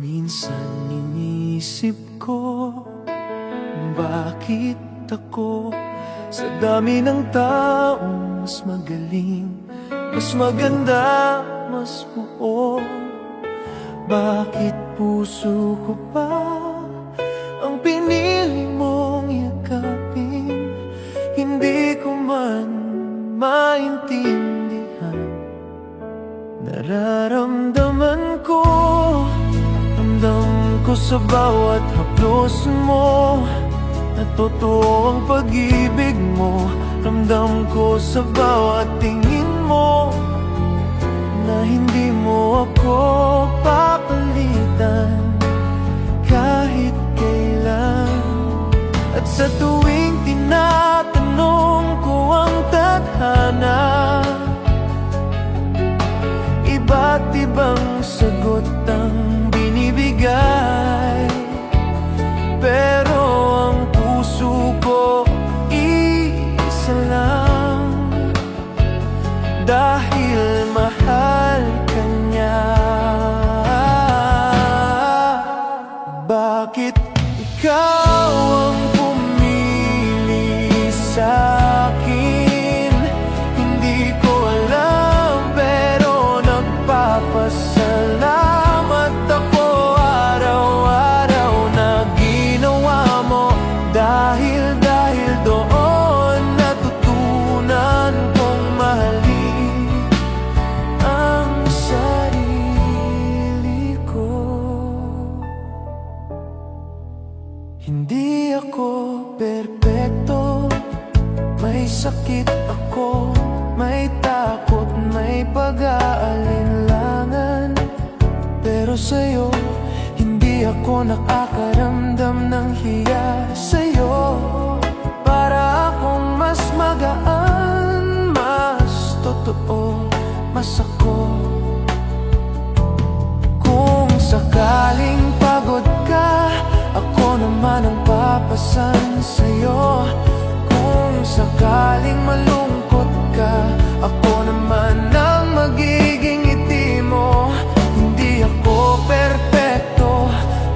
Minsan inisip ko, bakit ako sa dami ng taong mas magaling, mas maganda, mas buo? Bakit puso ko pa ang pinili mong yakapin? Hindi ko man maintindihan. Nararamdaman ko, ramdam ko sa bawat haplos mo, na totoo ang pag-ibig mo. Ramdam ko sa bawat tingin mo, na hindi mo ako papalitan kahit kailan. At sa tuwing tinatanong ko ang tadhana, iba't ibang sagot ang binibigay. Pero ang puso ko isa lang, dahil mahal ka niya. Bakit ikaw ang pumili sa'kin? Hindi ko alam, pero nagpapasalamat ako araw-araw na ginawa mo. Dahil doon natutunan kong mahalin ang sarili ko. Hindi ako perpekto, may sakit ako, may takot, may pag-aalinlangan. Pero sa'yo, hindi ako nakakaramdam ng hiya. Sa'yo, para akong mas magaan, mas totoo, mas ako. Kung sakaling pagod ka, ako naman ang papasan sa'yo. Kung sakaling malungkot ka, ako naman ang magiging ngiti mo. Hindi ako perpekto,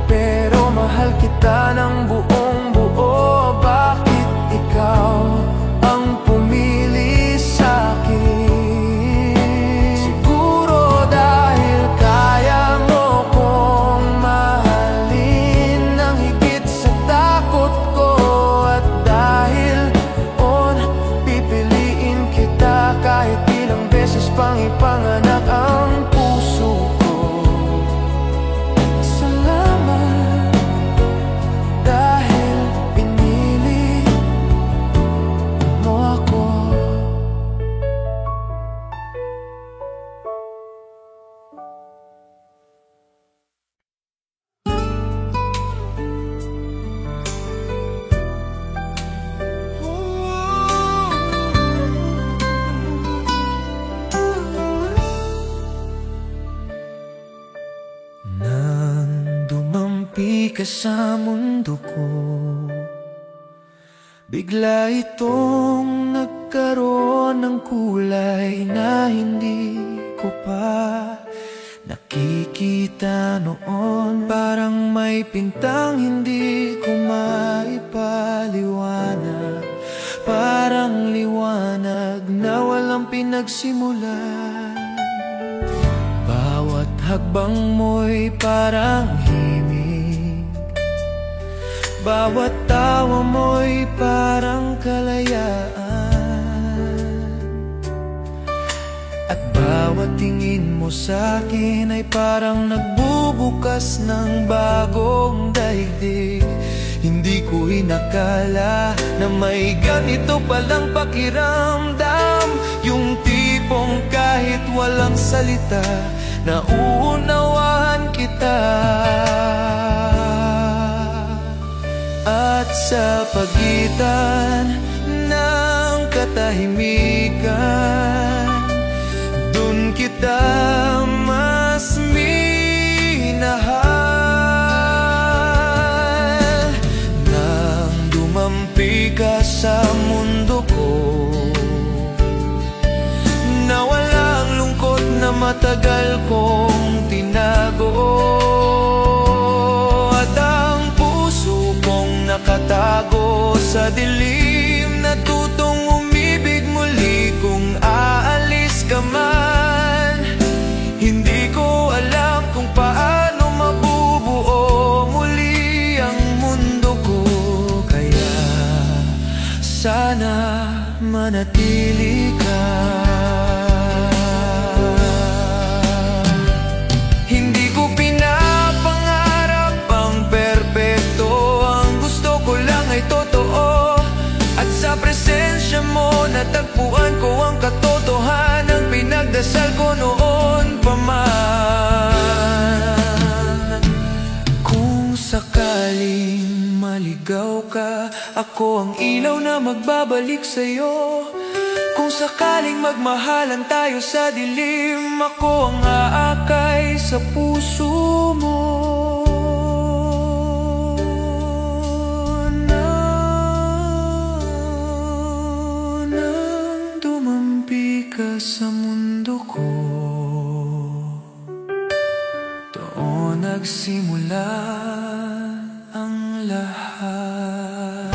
pero mahal kita ng buong buo. Bakit ikaw ang pumili sa'kin? Siguro dahil kaya mo kong mahalin ng higit sa takot ko. At dahil pipiliin kita kahit ilang beses pang ipanganak ang puso ko. Salamat dahil pinili mo ako. Nang dumampi ka sa mundo ko, bigla itong nagkaroon ng kulay na hindi ko pa nakikita noon. Parang may pintang hindi ko maipaliwanag, parang liwanag na walang pinagsimulan. Bawat hakbang mo'y parang himig, bawat tawa mo'y parang kalayaan. At bawat tingin mo sa'kin ay parang nagbubukas ng bagong daigdig. Hindi ko inakala na may ganito palang pakiramdam, yung tipong kahit walang salita, nauunawaan kita. At sa pagitan ng katahimikan, dun kita mas minahal. Nang dumampi ka sa mundo ko, na walang lungkot na matagal kong tinago. ako sa dilim, natutong umibig muli kung aalis ka man. Hindi ko alam kung paano mabubuo muli ang mundo ko, kaya sana manatili ka. Hindi ko pinapangarap ang perpekto, ang gusto ko lang ay totoo. At sa presensya mo natagpuan ko ang katotohanan, pinagdasal ko noon pa man. Kung sakaling maligaw ka, ako ang ilaw na magbabalik sa'yo. Kung sakaling magmahalan tayo sa dilim, ako ang aakay sa puso mo. Nang dumampi ka sa mundo ko, doon nagsimula ang lahat.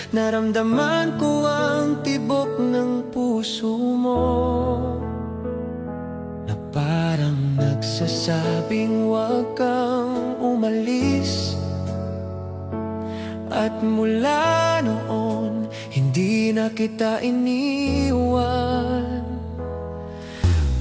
Naramdaman ko ang tibok ng puso mo, na parang nagsasabing huwag kang umalis. At mula noon, hindi na kita iniwan.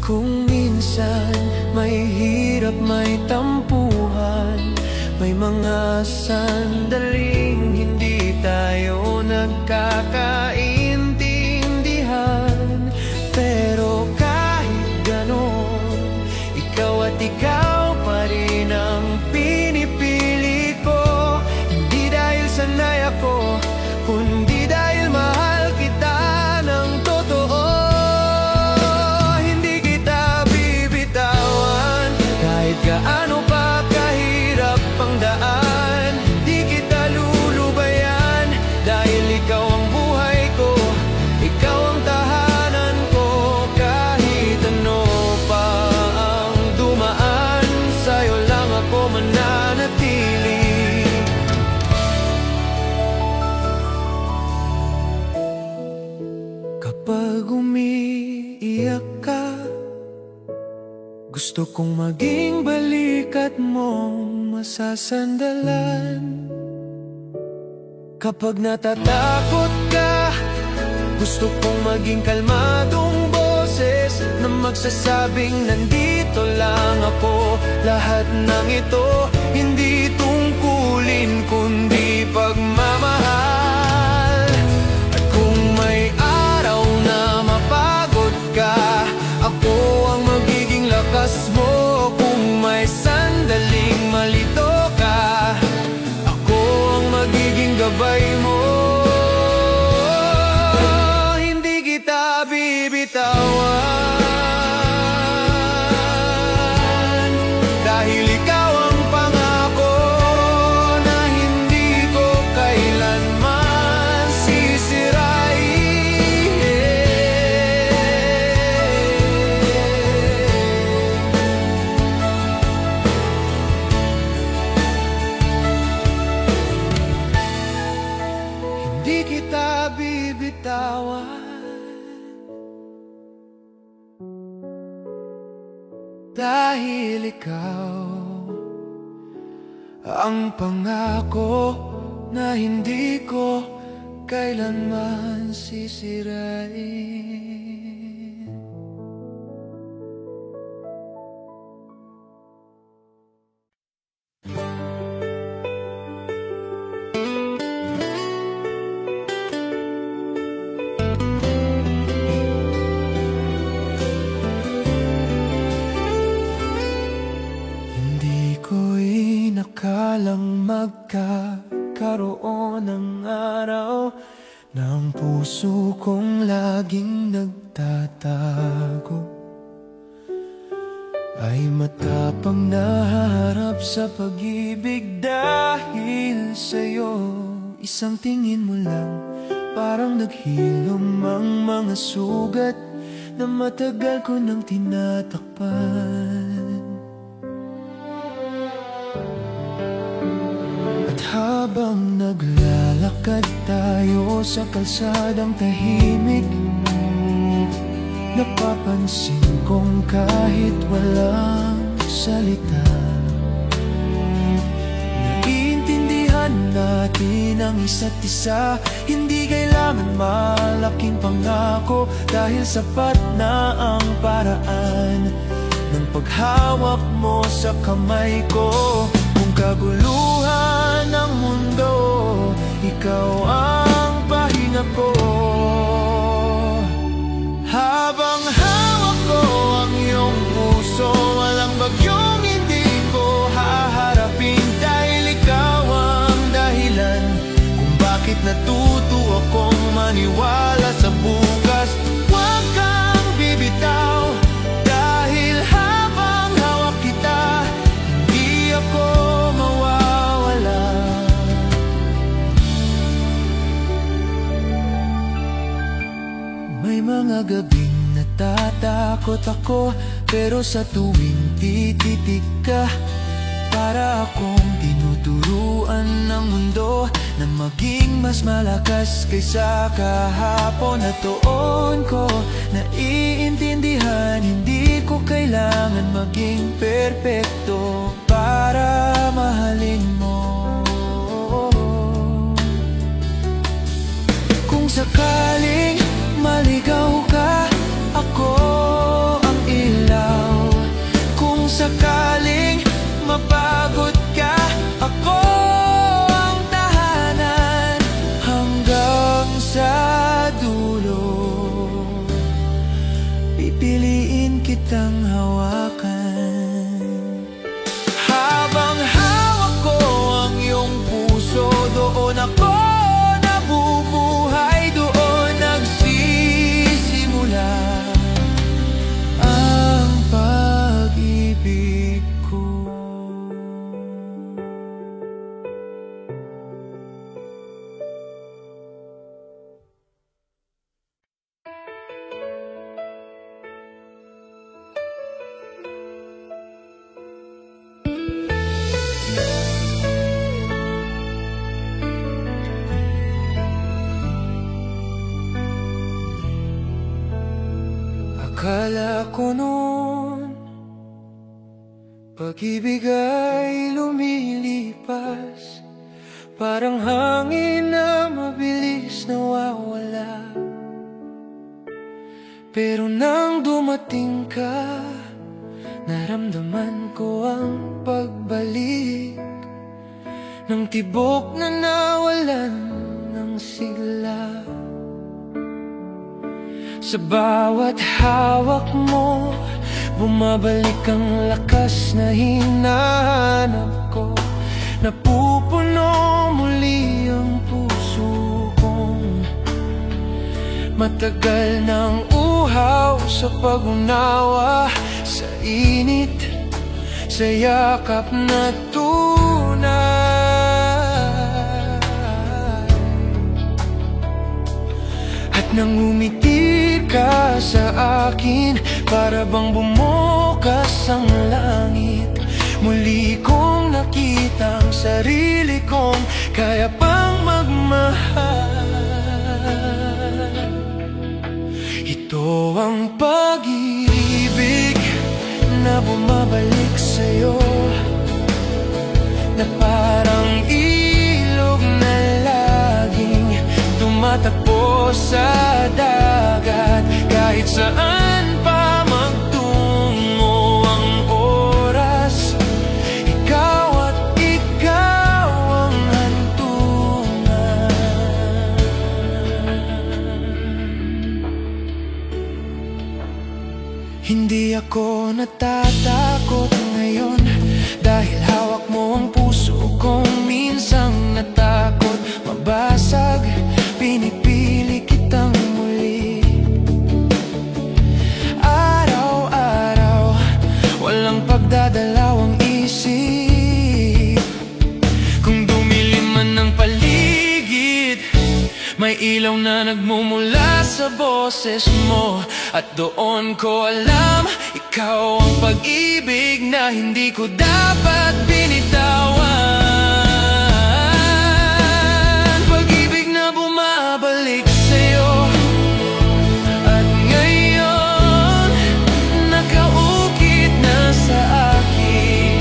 Kung minsan may hirap, may tampuhan, may mga sandaling hindi tayo nagkakaintindihan. Pero kahit ganon, ikaw at ikaw pa rin ang pinipili ko. Hindi dahil sanay ako, kundi dahil mahal kita ng totoo. Hindi kita bibitawan kahit gaano pa kahirap ang daan. Di kita lulubayan dahil ikaw ang buhay ko, ikaw ang tahanan ko. Kahit ano pa ang dumaan, sa'yo lang ako mananatili. Kapag umiiyak ka, gusto kong maging balikat mong masasandalan. Kapag natatakot ka, gusto kong maging kalmadong boses na magsasabing nandito lang ako. Lahat ng ito hindi tungkulin kundi pagmamahal. At kung may araw na mapagod ka, ako ang magiging lakas mo. Kung may sandaling malito ka, ako ang magiging gabay mo. Hindi kita bibitawan dahil ikaw ang pangako na hindi ko kailanman sisirain. Hindi kita bibitawan dahil ikaw ang pangako na hindi ko kailanman sisirain. araw na ang puso kong laging nagtatago ay matapang na harap sa pag-ibig dahil sa'yo. Isang tingin mo lang, parang naghilom ang mga sugat na matagal ko nang tinatakpan. At habang naglalakad tayo sa kalsadang tahimik, napapansin kong kahit walang salita, naiintindihan natin ang isa't isa. Hindi kailangan malaking pangako, dahil sapat na ang paraan ng paghawak mo sa kamay ko. Kung kaguluhan ng mundo, ikaw ang pahinga ko. Habang hawak ko ang iyong puso, walang bagyong hindi ko haharapin, dahil ikaw ang dahilan kung bakit natuto akong maniwala sa bukas. Huwag kang bibitaw, dahil habang hawak kita, hindi ako mawawala. May mga gabing natatakot ako, pero sa tuwing tititig ka, para akong tinuturuan ng mundo na maging mas malakas kaysa kahapon. At doon ko naiintindihan, hindi ko kailangan maging perpekto para mahalin mo. Kung sakaling maligaw ka, ako ang ilaw. Kung sakaling mapagod ka, ako ang tahanan. Hanggang sa dulo, pipiliin kitang hawakan. Habang hawak ko ang iyong puso, doon ako nabubuhay, doon nagsisimula ang pag-ibig ko. Akala ko noon, pag-ibig ay lumilipas, parang hangin na mabilis nawawala. Pero nang dumating ka, naramdaman ko ang pagbalik ng tibok na nawalan ng sigla. Sa bawat hawak mo, bumabalik ang lakas na hinahanap ko. Napupuno muli ang puso kong matagal ng uhaw sa pag-unawa, sa init, sa yakap na tunay. At nang umiti ka sa akin, para bang bumukas ang langit, muli kong nakita ang sarili kong kaya pang magmahal. Ito ang pag-ibig na bumabalik sa'yo, na parang ilog na laging tumatakbo sa dagat. Kahit saan pa magtungo ang oras, ikaw at ikaw ang hantungan. Hindi ako natatakot ngayon, dahil hawak mo ang puso kong minsang natakot mabasa pinipili kitang muli. Araw-araw, walang pagdadalawang isip. Kung dumilim man ng paligid, may ilaw na nagmumula sa boses mo. At doon ko alam, ikaw ang pag-ibig na hindi ko dapat binitawan. Pag-ibig na bumabalik sa'yo, at ngayon nakaukit na sa akin.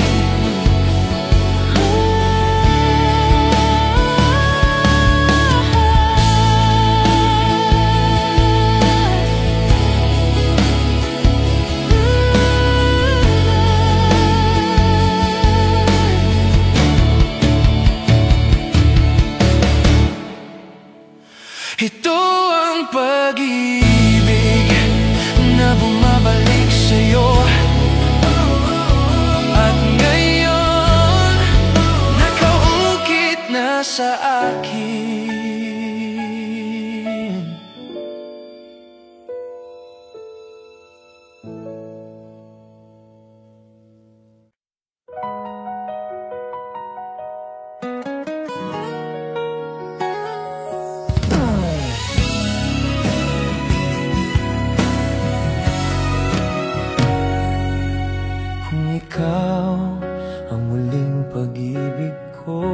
Ito ang pag-ibig na bumabalik sa'yo, at ngayon nakaukit na sa akin. Ikaw ang muling pag-ibig ko,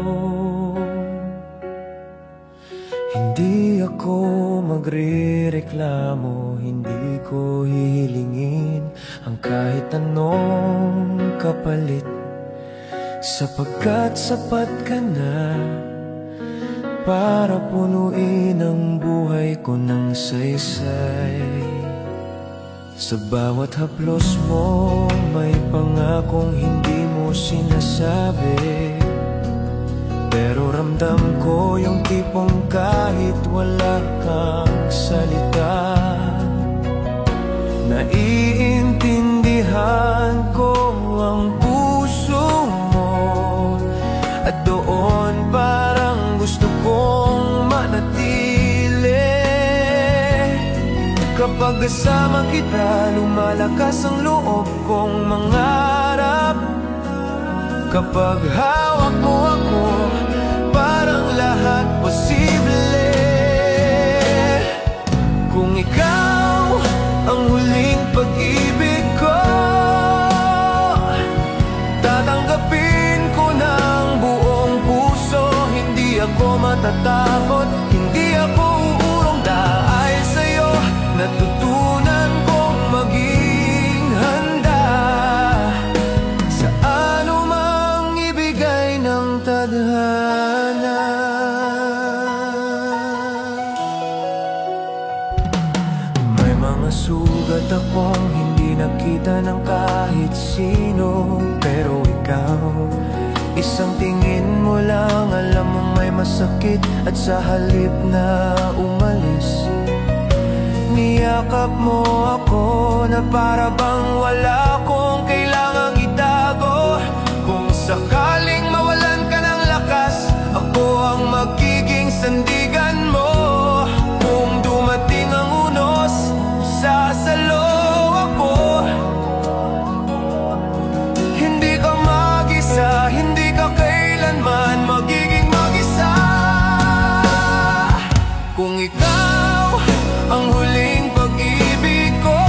hindi ako magrereklamo, hindi ko hihilingin ang kahit anong kapalit, sapagkat sapat ka na para punuin ang buhay ko ng saysay. Sa bawat haplos mo, may pangakong hindi mo sinasabi, pero ramdam ko yung tipong kahit wala kang salita, naiintindihan ko ang puso mo. At doon parang gusto kong manatili. Kapag kasama kita, lumalakas ang loob kong mangarap. Kapag hawak mo ako, parang lahat posible. Kung ikaw ang huling pag-ibig ko, tatanggapin ko ng buong puso. Hindi ako matatakot, hindi ako uurong dahil sa'yo. Natutunan kong maging handa sa anumang ibigay ng tadhana. May mga sugat akong hindi nakita ng kahit sino, pero ikaw, isang tingin mo lang, alam mong may masakit. At sa halip na umalis, niyakap mo ako na para bang wala akong kailangang itago. Kung sakaling mawalan ka ng lakas, ako ang magiging sandigan mo. Kung dumating ang unos, sasalo ako. Hindi ka mag-isa, hindi ka kailanman magiging mag-isa. Kung ikaw ang huling pag-ibig ko,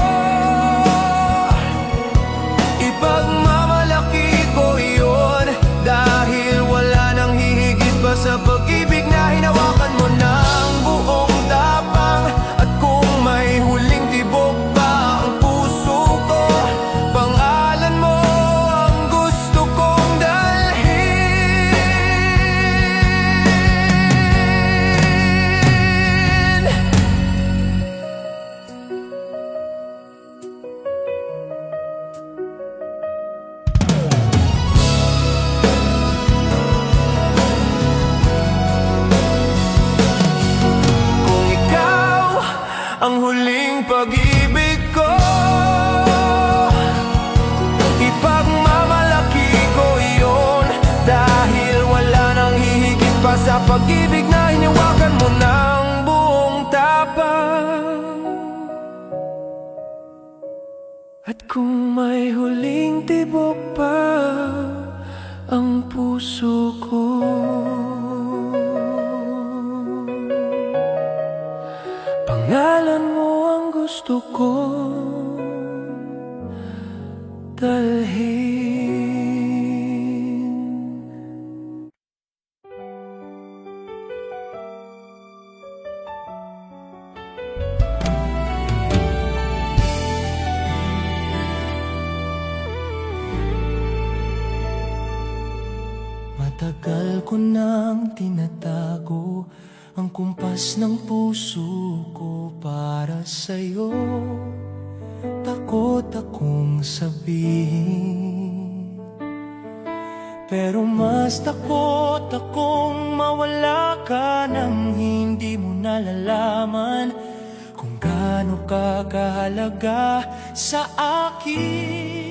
ipagmamalaki ko iyon, dahil wala nang hihigit pa sa pag-ibig na hinawakan mo ng buong tapang. At kung may huling tibok pa ang puso ko, pangalan mo ang gusto kong dalhin. Kung ikaw ang huling pag-ibig ko, ipagmamalaki ko iyon, dahil wala nang hihigit pa sa pag-ibig na hinawakan mo ng At kung may huling tibok pa ang puso ko, pangalan mo ang gusto ko dalhin. Matagal ko nang tinatago ang kumpas ng puso ko para sa'yo. Takot akong sabihin, pero mas takot akong mawala ka nang hindi mo nalalaman kung gaano ka kahalaga sa akin.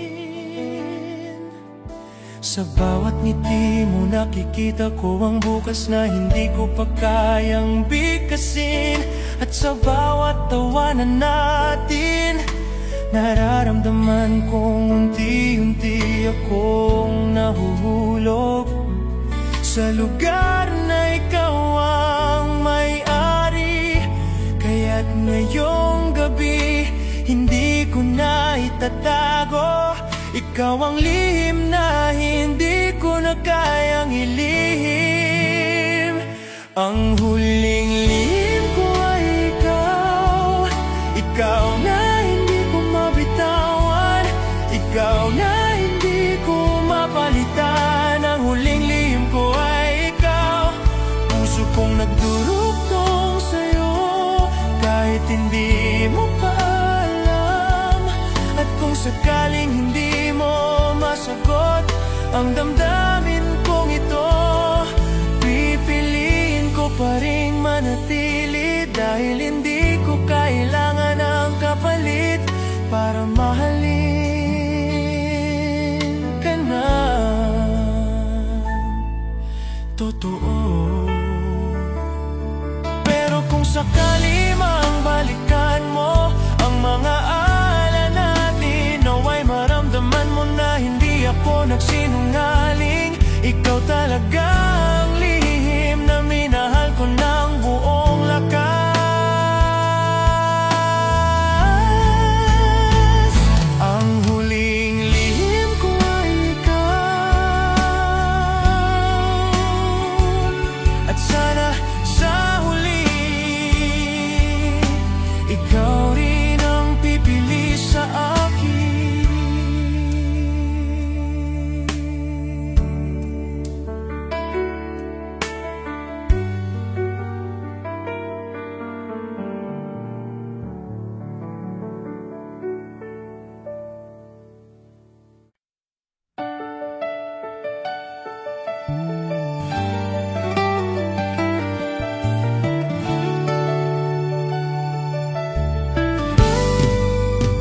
Sa bawat ngiti mo nakikita ko ang bukas na hindi ko pa kayang bigkasin. At sa bawat tawanan natin, nararamdaman kong unti-unti akong nahuhulog sa lugar na ikaw ang may-ari. Kaya't ngayong gabi hindi ko na itatago, ikaw ang lihim na hindi ko na kayang ilihim. Ang huling lihim ko ay ikaw, ikaw na hindi ko mabitawan, ikaw na hindi ko mapalitan. Ang huling lihim ko ay ikaw, puso kong nagdurugtong sa'yo kahit hindi mo pa alam. At kung sakaling hindi mo masagot ang damdamin kong ito, pipiliin ko pa ring manatili, dahil hindi ko kailangan ng kapalit para mahalin ka na totoo. Pero kung sakali mang balikan mo ang mga naway maramdaman mo na hindi ako nagsinungaling. Ikaw talaga ang lihim na minahal ko ng buong lakas. Ang huling lihim ko ay ikaw, at sana sa huli ikaw rin ang pipili sa akin.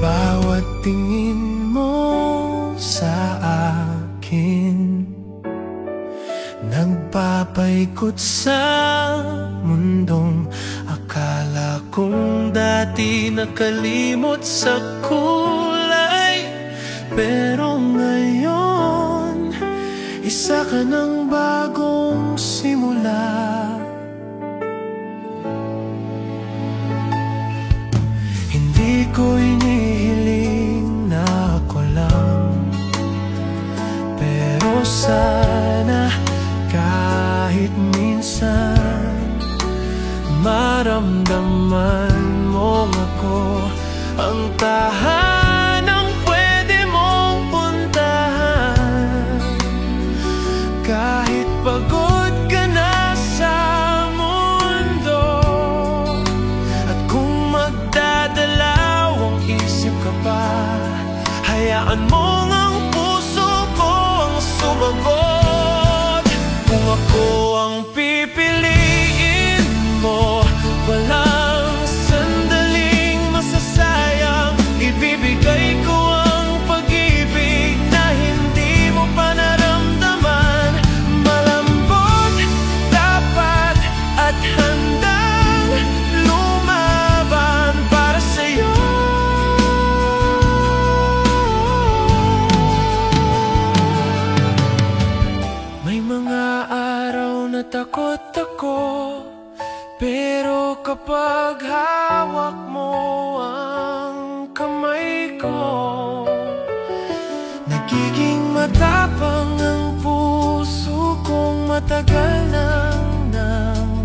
Bawat tingin mo sa akin nagpapaikot sa mundong akala kong dati nakalimot sa kulay. Pero ngayon isa ka ng bagong simula. Hindi ko inihiling na ako lang, pero sana kahit minsan maramdaman mo ako ang tahanang pwede mong puntahan. Kahit pagod ka na sa mundo, at kung magdadalawang isip ka pa, hayaan mo ang puso ko ang sumagot. Kung ako ang pipiliin mo, walang sandaling masasayang. Ibibigay ko ang pag-ibig na hindi mo pa naramdaman. Malambot, tapat at handang lumaban para sa'yo. kapag hawak mo ang kamay ko. Nagiging matapang ang puso kong matagal nang nanghihina.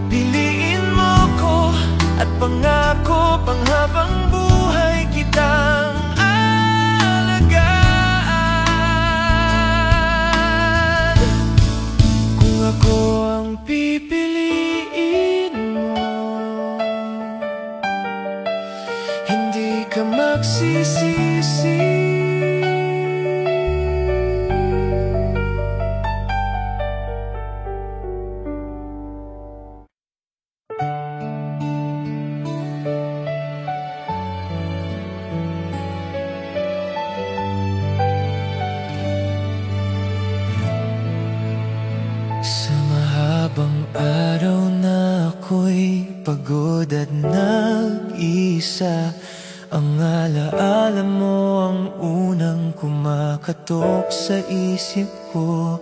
Piliin mo ko at pangako panghabang buhay kitang alagaan. Kung ako ang pipiliin mo, hindi ka magsisisi. Sa mahabang araw na ako'y pagod at nag-isa, ang alaala mo ang unang kumakatok sa isip ko.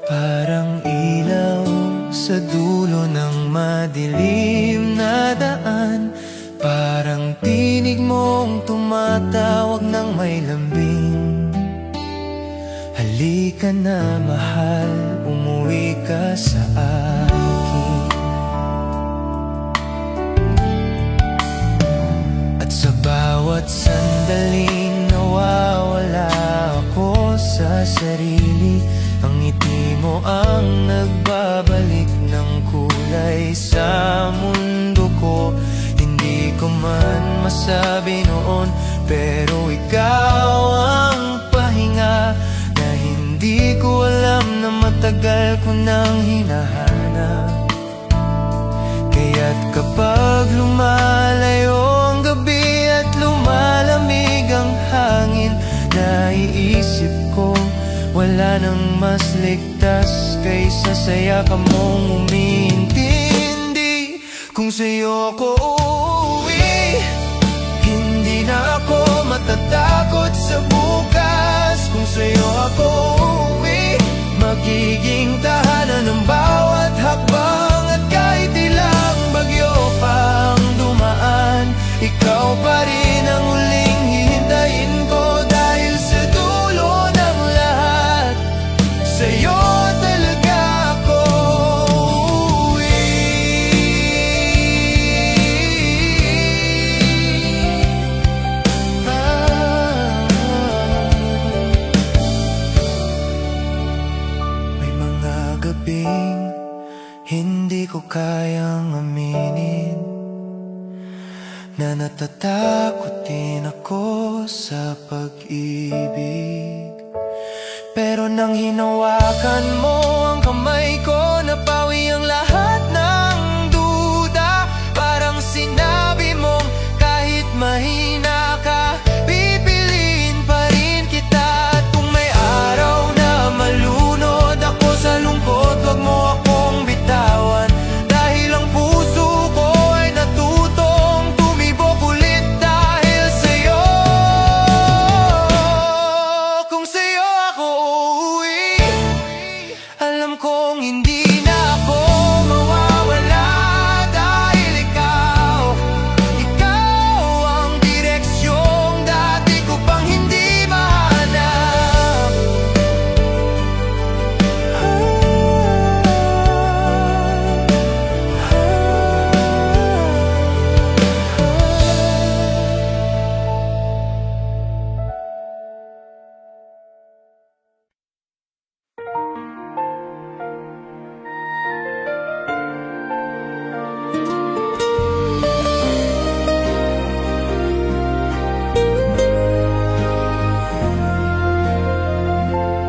Parang ilaw sa dulo ng madilim na daan, parang tinig mong tumatawag ng may lambing. Halika na mahal, umuwi ka sa akin. At sa bawat sandaling nawawala ako sa sarili, ang ngiti mo ang nagbabalik ng kulay sa mundo ko. Hindi ko man masabi noon, pero ikaw ang pahinga. Di ko alam na matagal ko nang hinahanap. Kaya't kapag lumalayo ang gabi at lumalamig ang hangin, naiisip ko wala nang mas ligtas kaysa sa yakap mong umintindi. Kung sa'yo ko uuwi, hindi na ako matatakot sa bukas. Kung sa'yo ako uuwi, magiging tahanan ng bawat hakbang. At kahit ilang bagyo pang dumaan, ikaw pa rin ang huling hihintayin ko. Dahil sa dulo ng lahat, sa'yo talaga ako uuwi. May mga gabing hindi ko kayang aminin na natatakot din ako sa pag-ibig. Pero nang hinawakan mo ang kamay ko, napawi ang lahat ng duda. Parang sinabi mong kahit mahina ka, pipiliin pa rin kita. At kung may araw na malunod ako sa lungkot, wag mo akong bitawan. Dahil ang puso ko ay natutong tumibok ulit dahil sa'yo. Kung sa'yo ako uuwi, alam kong hindi na ako mawawala. Dahil ikaw ang direksyong dati ko pang hindi mahanap.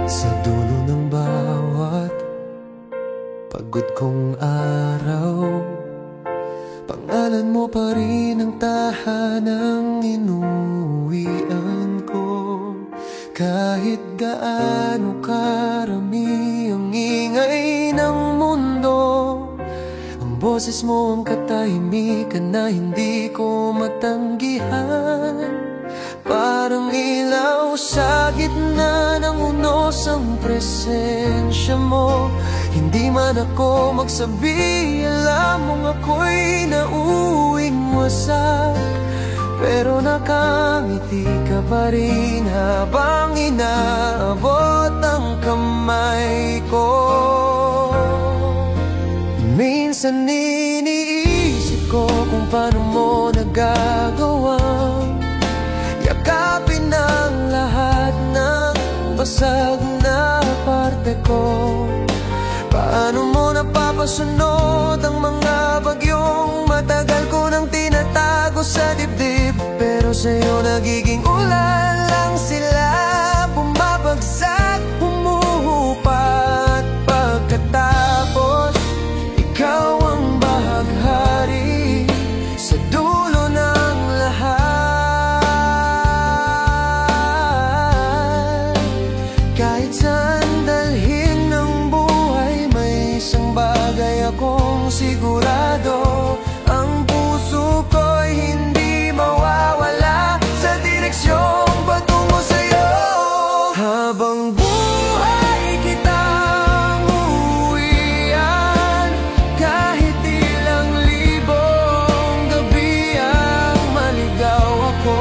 Sa dulo ng bawat pagod kong araw, pangalan mo pa rin ang tahanang inuwian ko. Kahit gaano karami ang ingay ng mundo, ang boses mo ang katahimikan na hindi ko matanggihan. parang ilaw sa gitna ng unos ang presensya mo. Hindi man ako magsabi, alam mong ako'y nauuwing wasak, pero nakangiti ka pa rin habang inaabot ang kamay ko. Minsan iniisip ko kung paano mo nagagawang yakapin ang lahat ng basag na parte ko. Paano mo napapasunod ang mga bagyong matagal ko nang tinatago sa dibdib, pero sa'yo nagiging ulan lang sila, bumabagsak, humuhupa, at pagkatapos ikaw ang bahaghari sa dulo ng lahat. Kahit saan dalhin ng buhay, may isang bagay akong sigurado: ang puso ko'y hindi mawawala sa direksyong patungo sa'yo. Habang buhay kitang uuwian, kahit ilang libong gabi ang maligaw ako.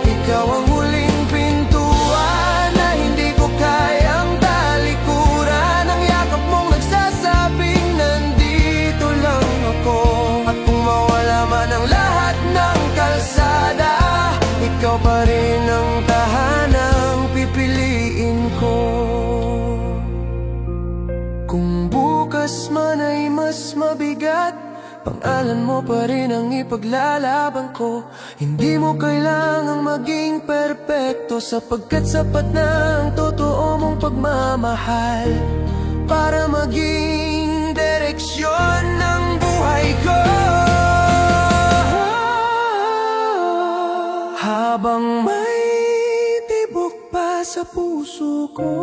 Ikaw ang huling pintuan na hindi ko kayang talikuran, ang yakap mong nagsasabing nandito lang ako. At kung mawala man ang lahat ng kalsada, ikaw pa rin ang tahanang pipiliin ko. Kung bukas man ay mas mabigat, pangalan mo pa rin ang ipaglalaban ko. Hindi mo kailangang maging perpekto, sapagkat sapat na ang totoo mong pagmamahal para maging direksyon ng buhay ko. Habang may tibok pa sa puso ko,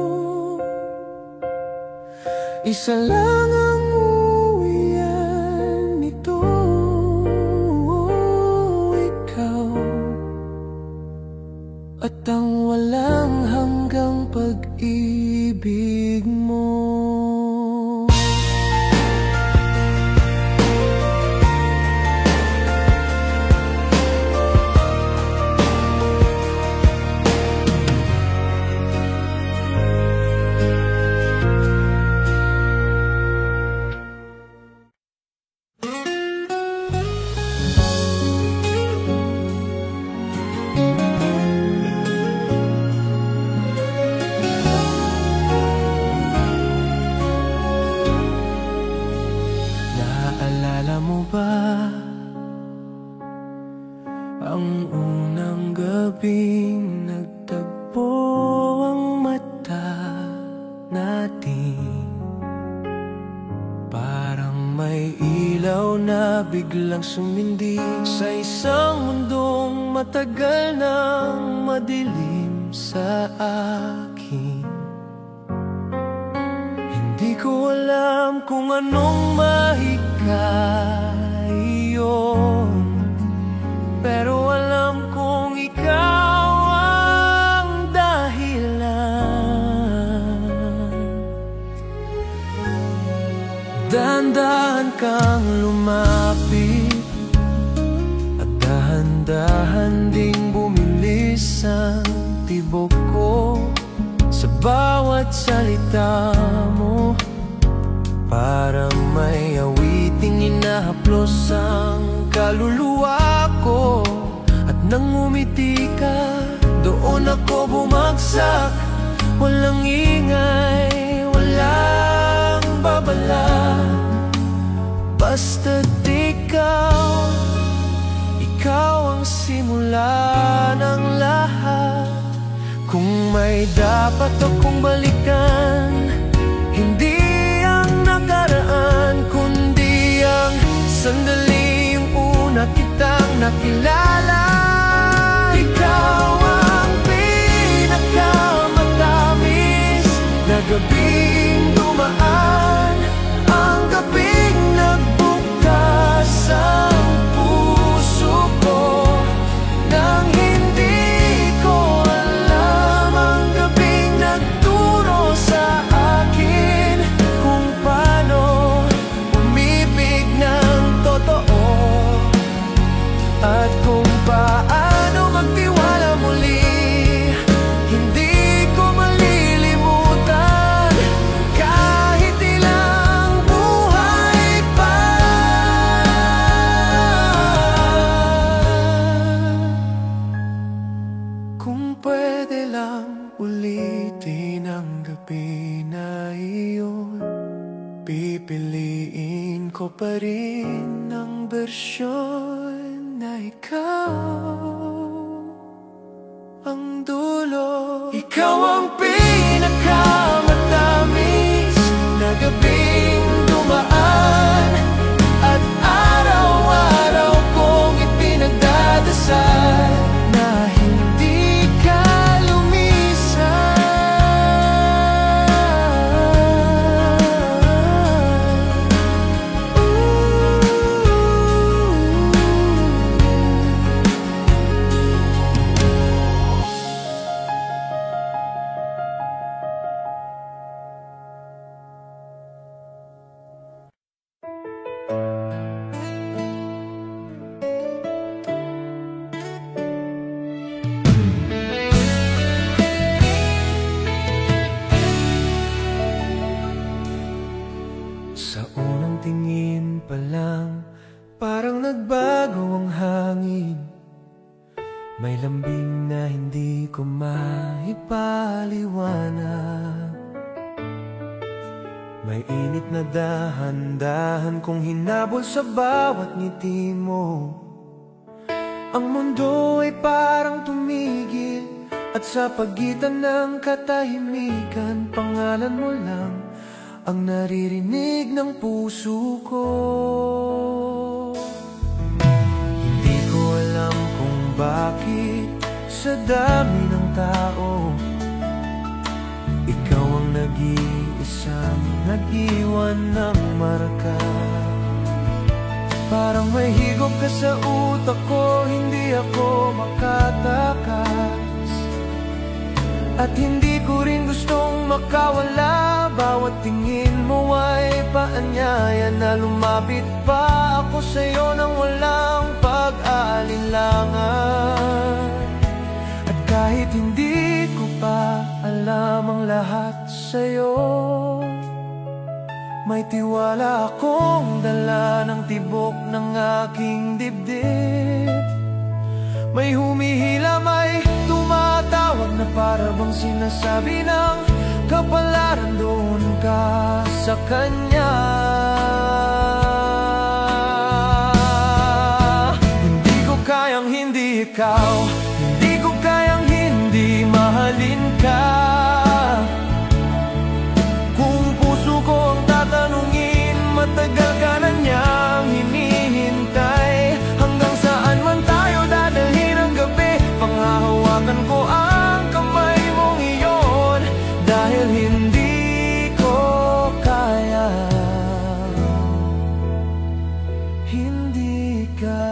isa lang ang uwian nito, ikaw, at ang walang hanggang pag-ibig mo. Naalala mo ba ang unang gabing nagtagpo ang mata natin? Parang may ilaw na biglang sumindi sa isang mundong matagal nang madilim sa akin. Hindi ko alam kung anong mahika iyon, pero alam kong ikaw ang dahilan. Dahan-dahan kang lumapit at dahan-dahan ding bumilis ang tibok ko sa bawat salita mo. Parang may awiting inahaplos ang kaluluwa ko, at nang umiti ka, doon ako bumagsak. Walang ingay, walang babala, basta't ikaw, ikaw ang simula ng lahat. Kung may dapat akong balikan, hindi ang nakaraan, kundi ang sandali yung una kitang nakilala. Ikaw ang pinakamatamis na gabing dumaan, ang gabing nagbukas ang puso ko nang hindi huli na iyon, pipiliin ko pa rin ang bersyon na ikaw ang dulo. Ikaw ang pinakamatamis na gabing dumaan, at araw-araw kong ipinagdadasal na hindi ka lumisan. Sa unang tingin pa lang, parang nagbago ang hangin. May lambing na hindi ko maipaliwanag. May init na dahan-dahan kong hinabol sa bawat ngiti mo. Ang mundo ay parang tumigil, at sa pagitan ng katahimikan, pangalan mo lang ang naririnig ng puso ko. Hindi ko alam kung bakit sa dami ng tao, ikaw ang nag-iisang nag-iwan ng marka. Parang may higop ka sa utak ko, hindi ako makatakas. At hindi ko rin gustong makawala. Bawat tingin mo ay paanyaya na lumapit pa ako sa'yo nang walang pag-aalinlangan. At kahit hindi ko pa alam ang lahat sa'yo, may tiwala akong dala ng tibok ng aking dibdib. May humihila, may tumatawag na para bang sinasabi ng kapalaran, doon ka sa kanya. Hindi ko kayang hindi ikaw, hindi ko kayang hindi mahalin ka. Kung puso ko ang tatanungin, matagal ka na niyang hinihintay. Hanggang saan man tayo dadalhin ang gabi, panghahawakan ko ang kamay mong iyon. Dahil hindi ko kaya hindi ka.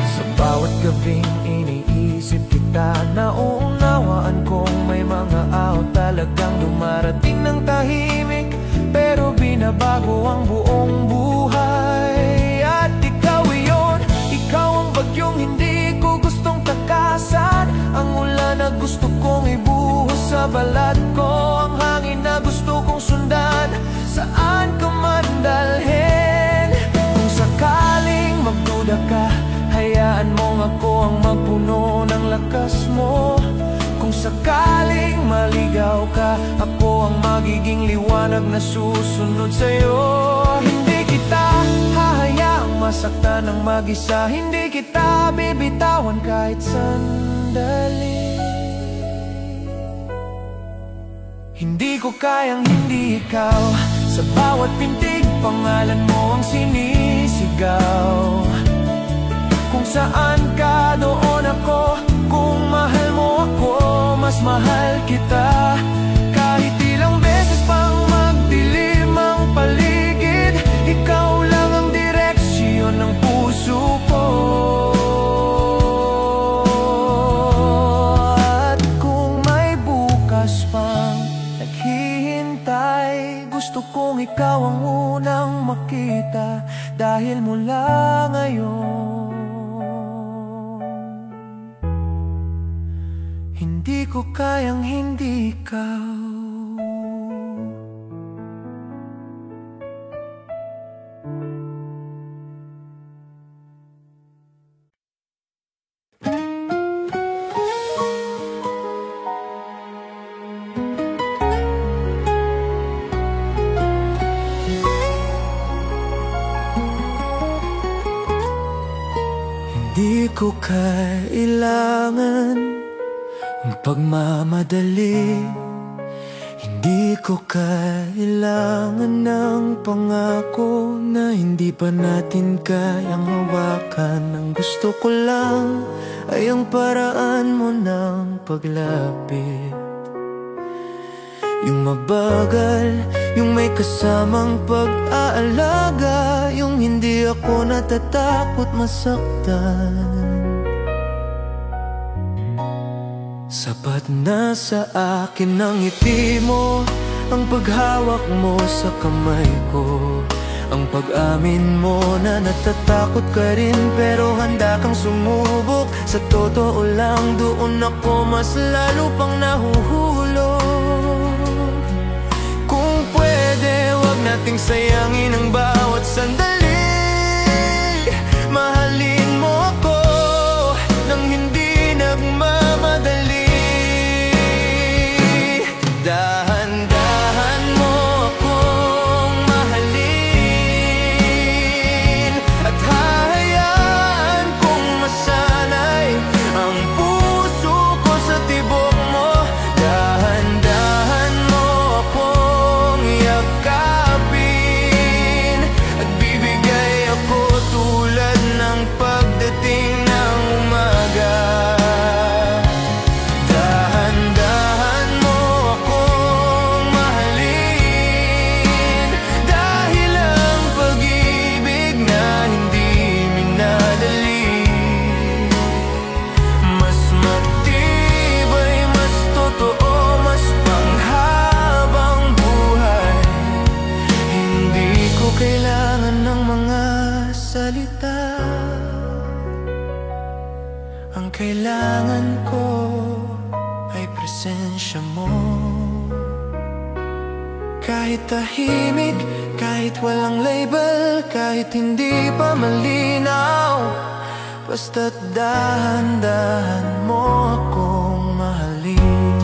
Sa bawat gabing iniisip kita, nauunawaan kong may mga araw talagang dumarating ng tahimik, pero binabago ang buong buhay. At ikaw iyon, ikaw ang bagyong hindi ko gustong takasan, ang ulan na gusto kong ibuhos sa balat ko, ang hangin na gusto kong sundan saan ka man dalhin. Kung sakaling magduda ka, hayaan mong ako ang magpuno ng lakas mo. Kung sakaling maligaw ka, ako ang magiging liwanag na susunod sa'yo. Hindi kita hahayaang masaktan ng mag-isa, hindi kita bibitawan kahit sandali. Hindi ko kayang hindi ikaw, sa bawat pintig pangalan mo ang sinisigaw. Kung saan ka, doon ako. Kung mahal mo ako, mas mahal kita. Kahit ilang beses pang magdilim ang paligid, ikaw lang ang direksyon ng puso ko. At kung may bukas pang naghihintay, gusto kong ikaw ang unang makita. Dahil mula ngayon, hindi ko kayang hindi ikaw. kailangan ang pagmamadali. Hindi ko kailangan ng pangako na hindi pa natin kayang hawakan. Ang gusto ko lang ay ang paraan mo ng paglapit. Yung mabagal, yung may kasamang pag-aalaga, yung hindi ako natatakot masaktan. Sapat na sa akin ang ngiti mo, ang paghawak mo sa kamay ko, ang pag-amin mo na natatakot ka rin pero handa kang sumubok. Sa totoo lang, doon ako mas lalo pang nahuhulog. Kung pwede, wag nating sayangin ang bawat sandali. Mahalin mo ako nang hindi nagmamadali. Dahan-dahan mo akong mahalin at hahayaan kong masanay ang puso ko sa tibok mo. Dahan-dahan mo akong yakapin at bibigay ako tulad ng pagdating ng umaga. Ang kailangan ko ay presensya mo. Kahit tahimik, kahit walang label, kahit hindi pa malinaw, basta't dahan-dahan mo akong mahalin.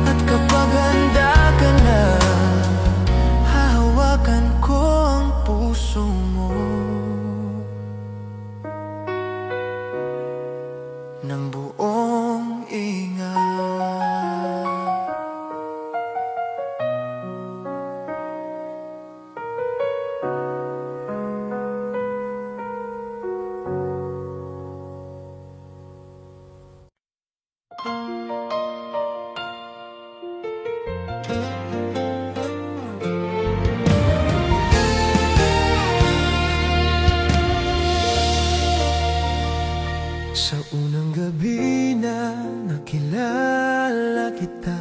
At kapag handa ka na, hahawakan ko ang puso mo ng buong ingat. Sa unang gabi na nakilala kita,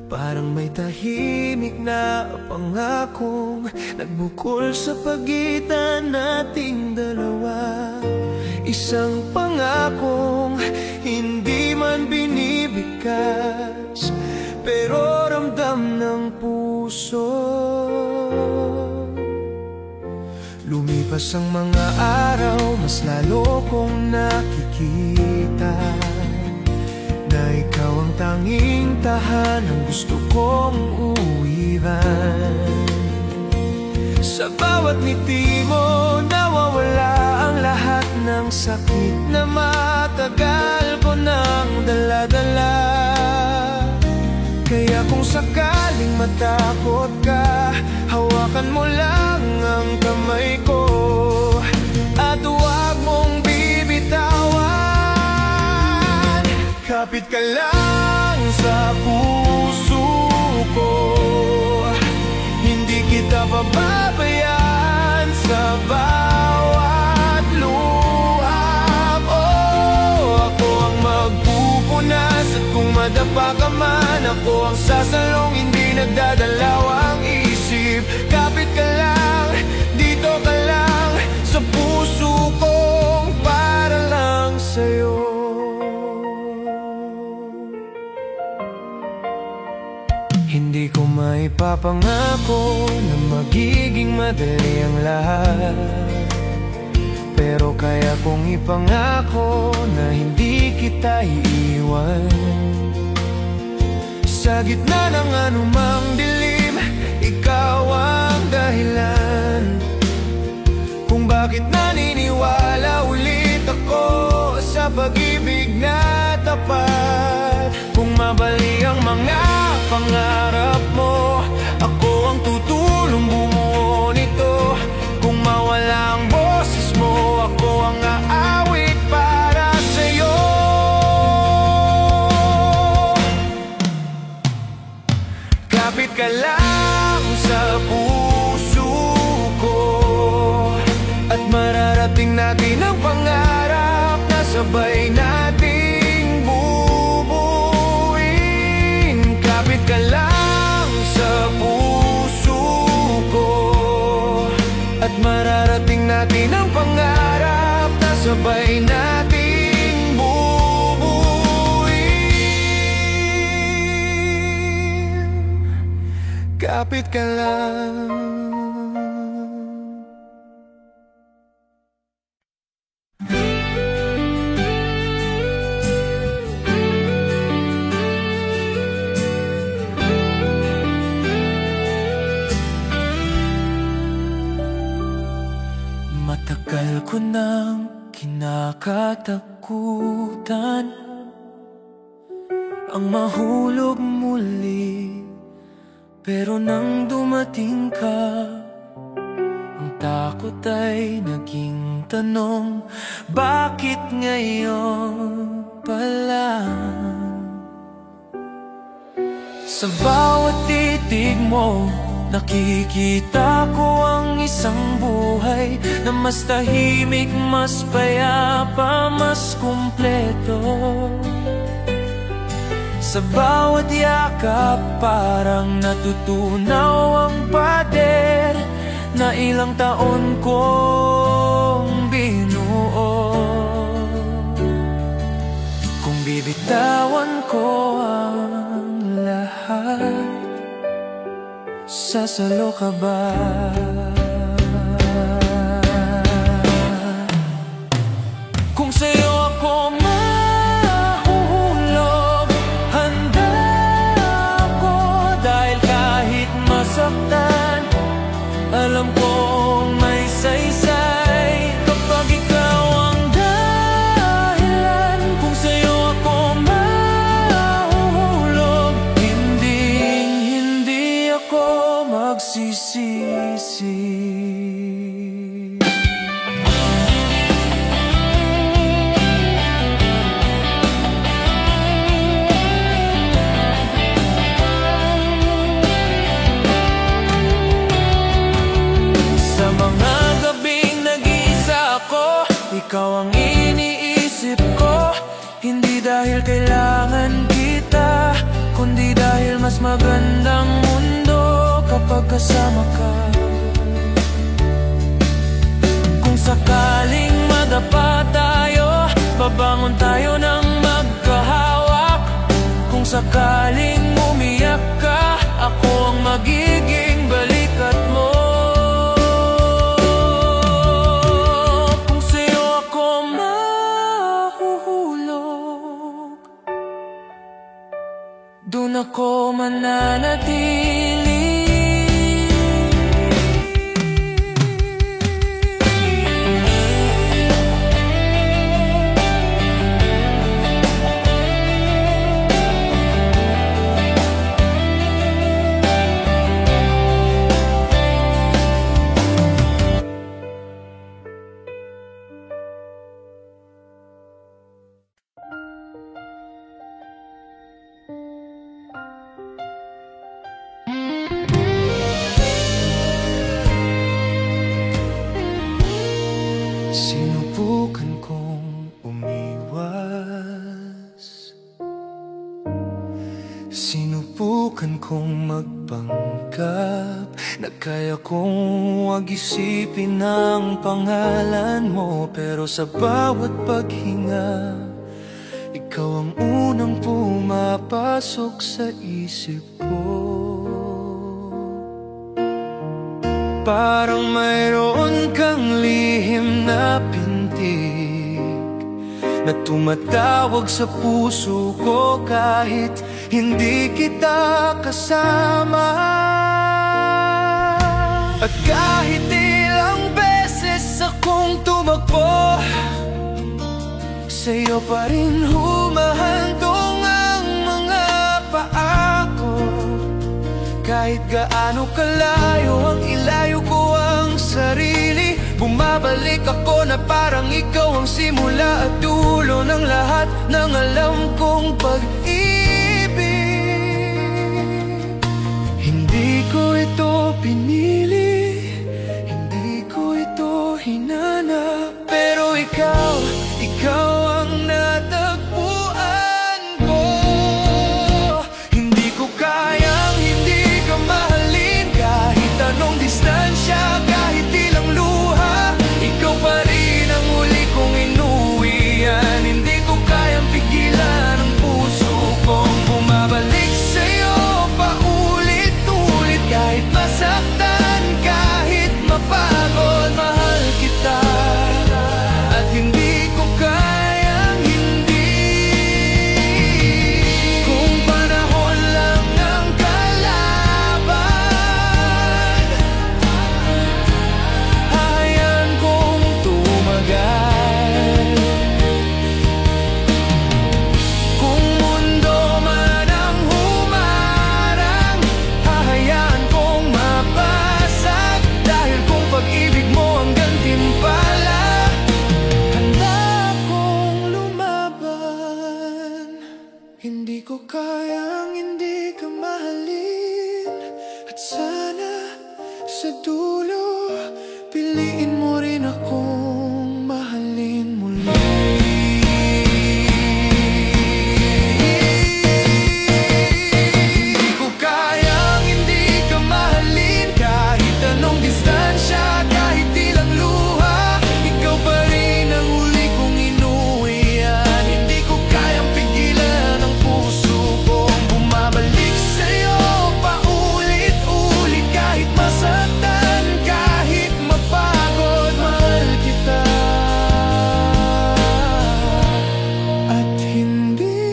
parang may tahimik na pangakong nagbukol sa pagitan nating dalawa. Isang pangakong hindi man binibigkas, pero ramdam ng puso. Lumipas ang mga araw, mas lalo kong nakikita na ikaw ang tanging tahanang gusto kong uwiran. Sa bawat ngiti mo, nawawala ang lahat ng sakit na matagal ko nang dala-dala. Kaya kung sakaling matakot ka, hawakan mo lang ang kamay ko at huwag mong bibitawan. Kapit ka lang sa puso ko, hindi kita pababayaan sa bawat luhap. Oh, ako ang magpupunas at kung madapa ka man, ako ang sasalong hindi nagdadalaw ang isip. Kapit ka lang, dito ka lang sa puso kong para lang sa'yo. Hindi ko maipapangako na magiging madali ang lahat, pero kaya kong ipangako na hindi kita iiwan. Sa gitna ng anumang dilim, ikaw ang dahilan maniniwala ulit ako sa pag-ibig na tapat. Kung mabali ang mga pangarap mo, ako ang tutulong bumuo nito. Kung mawala ang boses mo, ako ang aawit para sa'yo. Kapit ka lang sa puso ko, at mararating natin ang pangarap na sabay nating bubuin. Kapit ka lang sa puso ko, at mararating natin ang pangarap na sabay nating bubuin. Kapit ka lang. Matagal ko nang kinakatakutan ang mahulog muli, pero nang dumating ka, ang takot ay naging tanong, bakit ngayon pa lang? Sa bawat titig mo, nakikita ko ang isang buhay na mas tahimik, mas payapa, mas kumpleto. Sa bawat yakap, parang natutunaw ang pader na ilang taon kong binuo. Kung bibitawan ko ang lahat, sasalo ka ba? Kung sa'yo ako mahuhulog, handa ako, dahil kahit masaktan, alam kong may saysay kapag ikaw ang dahilan. Kung sa'yo ako mahuhulog, hindi ako magsisisi. Sa mga gabing nag-iisa ako, ikaw ang iniisip ko. Hindi dahil kailangan kita, kundi dahil mas magandang mundo kapag kasama ka. Kung sakaling madapa tayo, babangon tayo ng magkahawak. Kung sakaling umiyak ka, ako ang magiging balikat mo. Kung sa'yo ako mahuhulog, dun ako mananatili. Sinubukan kong umiwas, sinubukan kong magpanggap na kaya kong wag isipin ang pangalan mo. Pero sa bawat paghinga, ikaw ang unang pumapasok sa isip ko. Parang mayroon kang lihim na pintig na tumatawag sa puso ko kahit hindi kita kasama. At kahit ilang beses ako kong tumakbo, sa'yo pa rin humahantong ang mga paa ko. Kahit gaano kalayo ang ilayo ko ang sarili, bumabalik ako na parang ikaw ang simula at dulo ng lahat ng alam kong pag-ibig. Hindi ko ito pinili, hindi ko ito hinanap, pero ikaw ang natagpuan ko. Hindi ko kayang hindi ka mahalin, kahit anong distansya, kahit ilang luha, ikaw pa rin ang huli kong inuwian. Hindi ko kayang pigilan ang puso kong bumabalik sa'yo paulit-ulit. Kahit masaktan, kahit mapagod, mahal kita. At hindi ko kayang hindi. Kung panahon lang ang kalaban, hahayaan kong tumagal. Kung mundo man ang humarang, hahayaan kong mabasag. Dahil kung pag-ibig mo ang gantimpala, handa akong lumaban. Hindi ko kayang hindi ka mahalin, at sana sa dulo piliin mo rin akong mahalin muli. Hindi ko kayang hindi ka mahalin, kahit anong distansya, kahit ilang luha, ikaw pa rin ang huli kong inuwian. Hindi ko kayang pigilan ang puso kong bumabalik sa'yo paulit-ulit. Kahit masaktan, kahit mapagod, mahal kita. At hindi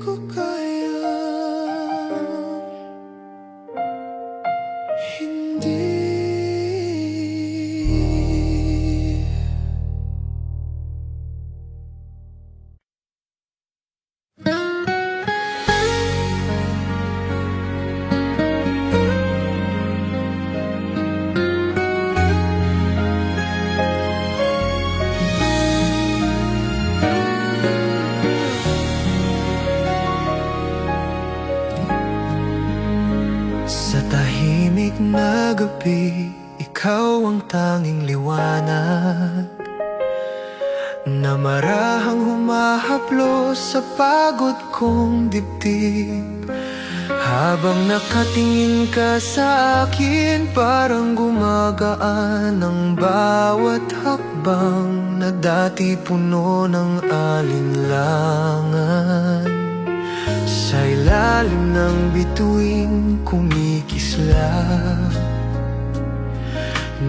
ko kayang hindi. Sa tahimik na gabi, ikaw ang tanging liwanag na marahang humahaplos sa pagod kong dibdib. Habang nakatingin ka sa akin, parang gumagaan ang bawat hakbang na dati puno ng alinlangan. Sa ilalim ng bituin kumikislap,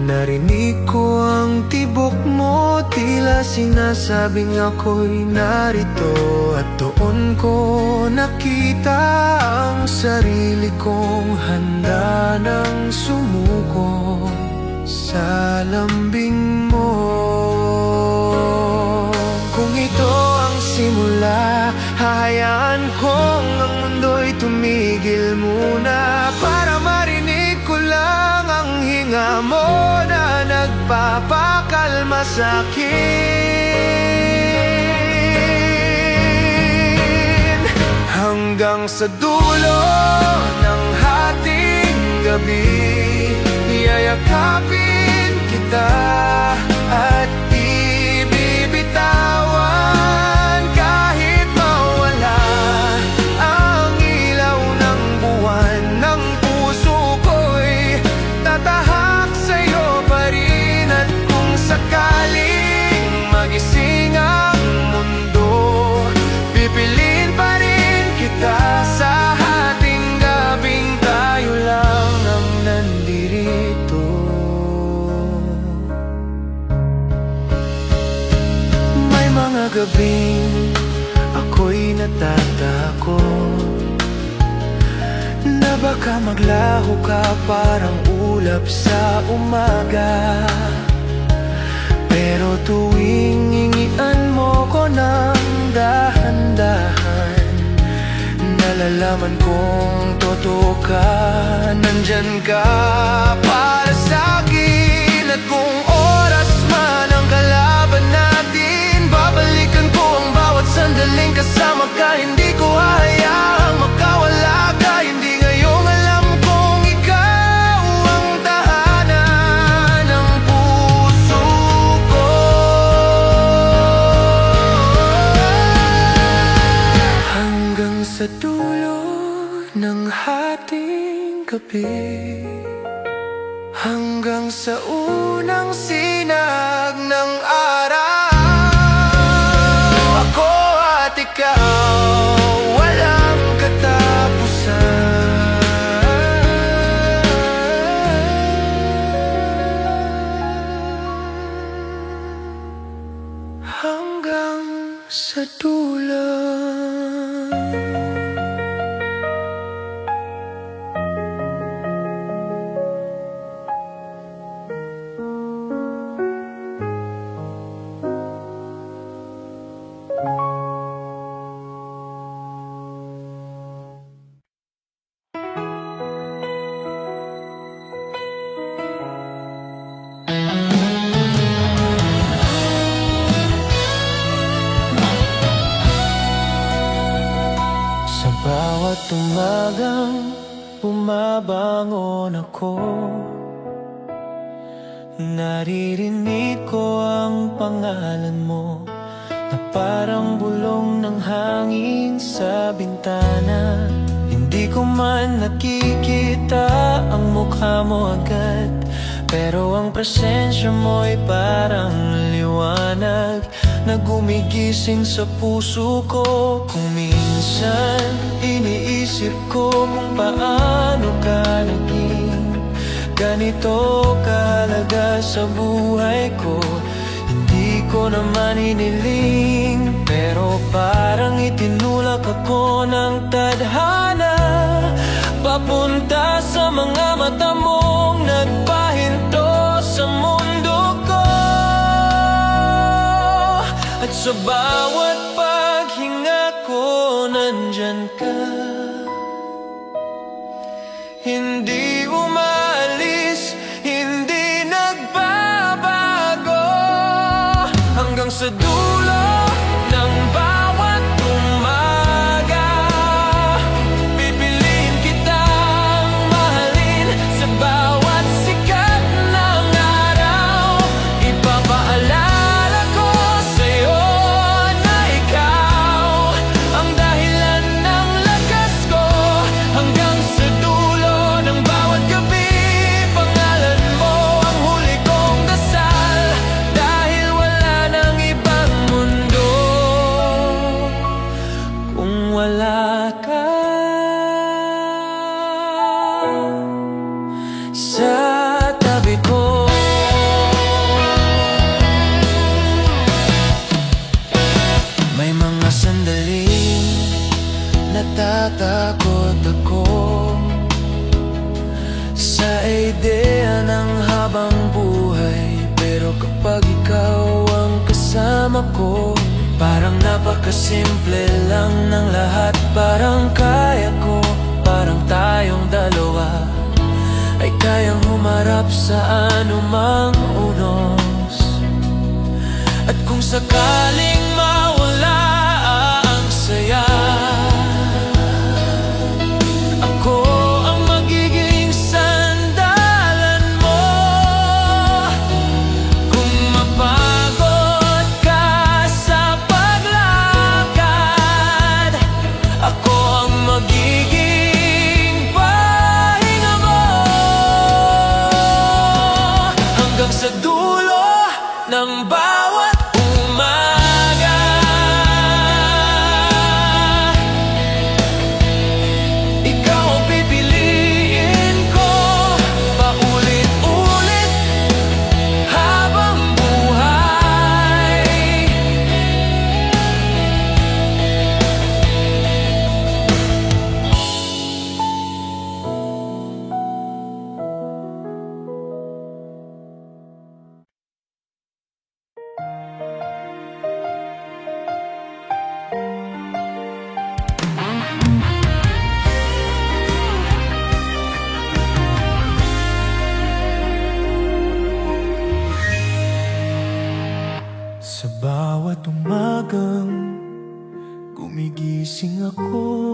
narinig ko ang tibok mo, tila sinasabing ako'y narito. At doon ko nakita ang sarili kong handa nang sumuko sa lambing mo. Kung ito ang simula, hahayaan kong ang mundo'y tumigil muna, para marinig ko lang ang hinga mo na nagpapakalma sa'kin. Hanggang sa dulo ng hating gabi, yayakapin kita at ibibitawan. Kahit mawala ang ilaw ng buwan, ng puso ko'y tatahak sa'yo pa rin. At kung sakaling magising ang mundo, pipiliin pa rin kita sa hating gabing tayo lang ang nandirito. May mga gabing ako'y natatakot na baka maglaho ka parang ulap sa umaga. malaman kung totoo ka, nandyan ka para sa'kin. At kung oras man ang kalaban natin, babalikan ko ang bawat sandaling kasama ka. Hindi ko hahayaang makawala ka. Hindi ngayong alam kong ikaw ang tahanan ng puso ko. Hanggang sa dulo ng hating gabi, hanggang sa unang sinag ng araw, ako at ikaw, walang katapusan. Hanggang sa dulo. Sa bawat umagang bumabangon ako, naririnig ko ang pangalan mo na parang bulong ng hangin sa bintana. Hindi ko man nakikita ang mukha mo agad, pero ang presensya mo'y parang liwanag na gumigising sa puso ko. Kung minsan iniisip ko kung paano ka naging ganito kahalaga sa buhay ko, hindi ko naman iniling, pero parang itinulak ako ng tadhana papunta sa mga mata mong nagpahinto sa mundo ko. At sa bawat paghinga ko, nandyan ka. Hindi umalis, hindi nagbabago, hanggang sa dulo ng bawat umaga. Pipiliin kitang mahalin sa bawat sikat ng araw. Ipapaalala ko sa'yo na ikaw ang dahilan ng lakas ko. Hanggang sa dulo ng bawat gabi, pangalan mo ang huli kong dasal. Dahil wala nang ibang mundo kung wala ka sa tabi ko. May mga sandaling natatakot ako sa ideya ng habang buhay, pero kapag ikaw ang kasama ko, parang napakasimple lang ng lahat. Parang kaya ko, parang tayong dalawa ay kayang humarap sa anumang unos. At kung sakaling mawala ang saya, ako ang magiging sandalan mo. Kung mapagod ka sa paglakad, ako ang magiging pahinga mo. Hanggang sa dulo ng bawat umaga. Sa bawat umagang gumigising ako,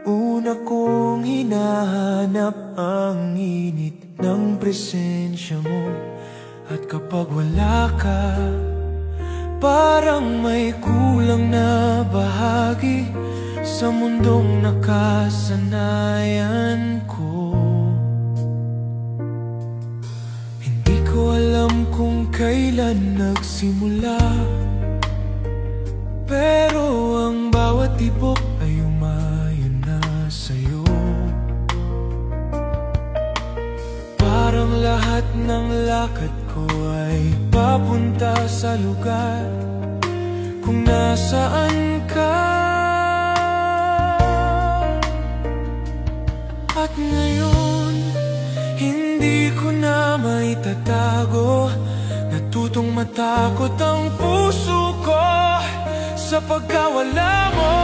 una kong hinahanap ang init ng presensya mo. At kapag wala ka, parang may kulang na bahagi sa mundong nakasanayan ko. Hindi ko alam kung kailan nagsimula, pero ang bawat tibok ay umayon na sa'yo. Parang lahat ng lakad ko ay papunta sa lugar kung nasaan ka. At ngayon, hindi ko na maitatago, natutong matakot ang puso ko sa pagkawala mo.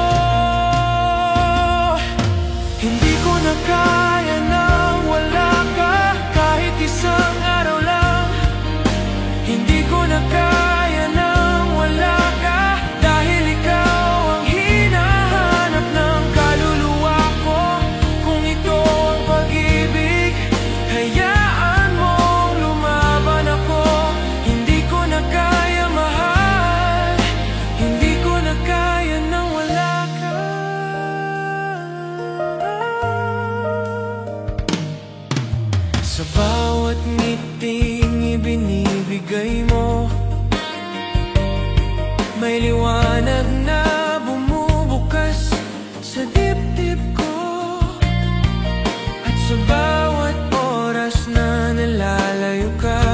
Hindi ko na kaya nang wala ka, kahit isang araw lang. Hindi ko na kaya nang wala ka, dahil ikaw ang hinahanap ng kaluluwa ko. Kung ito ang pag-ibig, hayaan mong lumaban ako. Hindi ko na kaya mahal, hindi ko na kaya nang wala ka. Sa bawat ngiting ibinibigay mo, may liwanag na bumubukas sa dibdib ko. At sa bawat oras na nalalayo ka,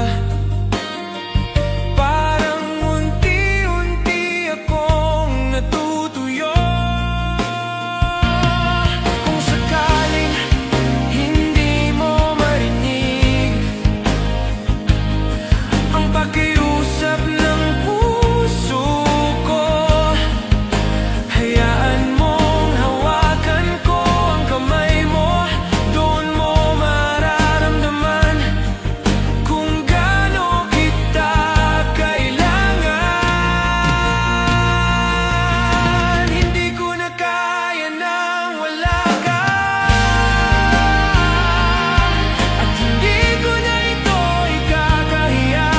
parang unti-unti akong natutuyo. Kung sakaling hindi mo marinig ang pakiusap ng puso ko, hayaan mong hawakan ko ang kamay mo. Doon mo mararamdaman kung gaano kita kailangan. Hindi ko na kaya nang wala ka, at hindi ko na ito ikakahiya.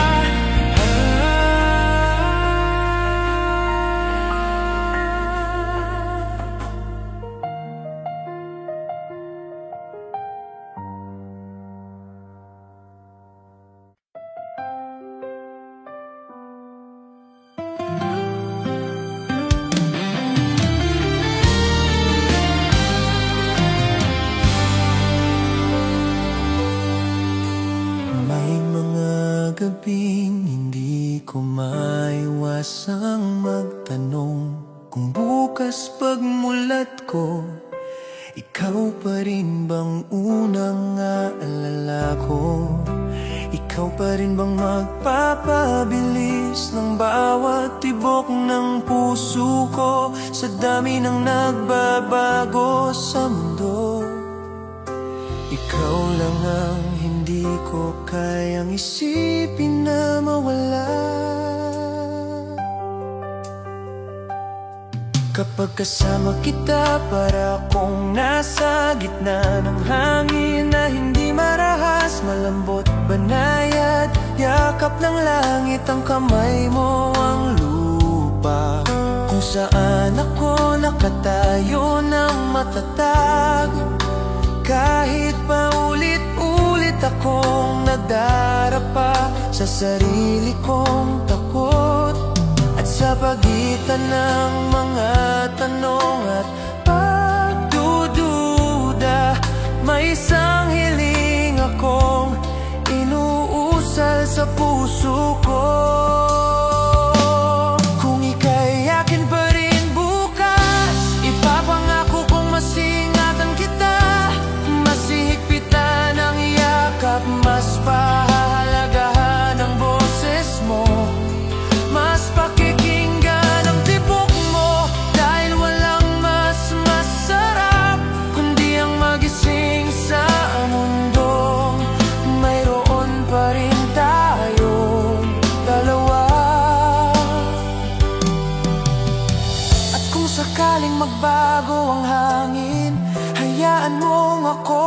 May mga gabing hindi ko maiwasang magtanong kung bukas pagmulat ko, ikaw pa rin bang unang aalala ko? Ikaw pa rin bang magpapabilis ng bawat tibok ng puso ko sa dami ng nagbabago sa mundo? Ikaw lang ang hindi ko kayang isipin na mawala. Kapag kasama kita, para akong nasa gitna ng hangin na hindi marahas, malambot, banayad, yakap ng langit, ang kamay mo ang lupa kung saan ako nakatayo ng matatag. Kahit paulit-ulit akong nadarapa sa sarili kong takot, at sa pagitan ng mga tanong at pagdududa, may isang hiling akong inuusal sa puso ko. Kung ika'y akin pa rin bukas, ipapangako kong masingatan kita, masihigpitan ang yakap, mas pahahalagahan ang boses mo, mas pakikinggan ang tibok mo, dahil walang mas masarap kundi ang magising sa mundong mayroon pa rin tayong magbago ang hangin, hayaan mong ako